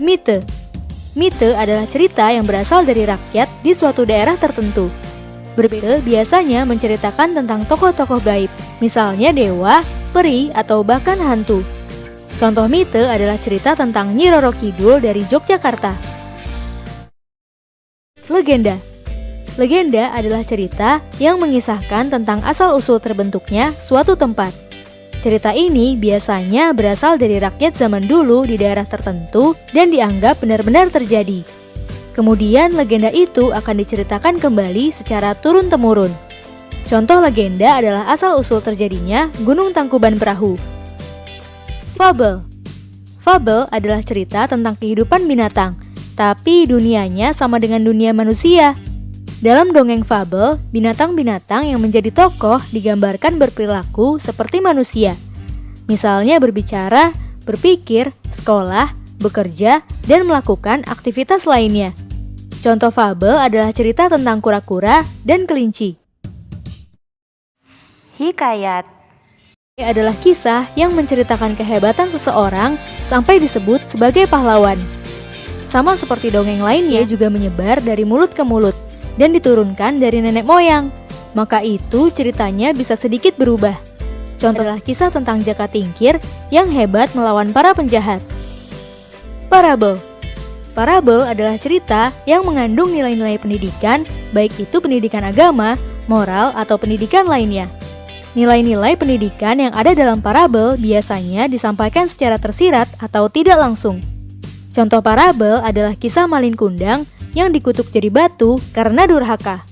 Mite. Mite adalah cerita yang berasal dari rakyat di suatu daerah tertentu. Berbeda biasanya menceritakan tentang tokoh-tokoh gaib, misalnya dewa, peri, atau bahkan hantu. Contoh mite adalah cerita tentang Nyi Roro Kidul dari Yogyakarta. Legenda. Legenda adalah cerita yang mengisahkan tentang asal-usul terbentuknya suatu tempat. Cerita ini biasanya berasal dari rakyat zaman dulu di daerah tertentu dan dianggap benar-benar terjadi. Kemudian legenda itu akan diceritakan kembali secara turun-temurun. Contoh legenda adalah asal-usul terjadinya Gunung Tangkuban Perahu. Fabel. Fabel adalah cerita tentang kehidupan binatang, tapi dunianya sama dengan dunia manusia. Dalam dongeng fabel, binatang-binatang yang menjadi tokoh digambarkan berperilaku seperti manusia. Misalnya berbicara, berpikir, sekolah, bekerja, dan melakukan aktivitas lainnya. Contoh fabel adalah cerita tentang kura-kura dan kelinci. Hikayat. Ini adalah kisah yang menceritakan kehebatan seseorang sampai disebut sebagai pahlawan. Sama seperti dongeng lainnya juga menyebar dari mulut ke mulut dan diturunkan dari nenek moyang. Maka itu ceritanya bisa sedikit berubah. Contoh adalah kisah tentang Jaka Tingkir yang hebat melawan para penjahat. Parabel. Parabel adalah cerita yang mengandung nilai-nilai pendidikan, baik itu pendidikan agama, moral, atau pendidikan lainnya. Nilai-nilai pendidikan yang ada dalam parabel biasanya disampaikan secara tersirat atau tidak langsung. Contoh parabel adalah kisah Malin Kundang yang dikutuk jadi batu karena durhaka.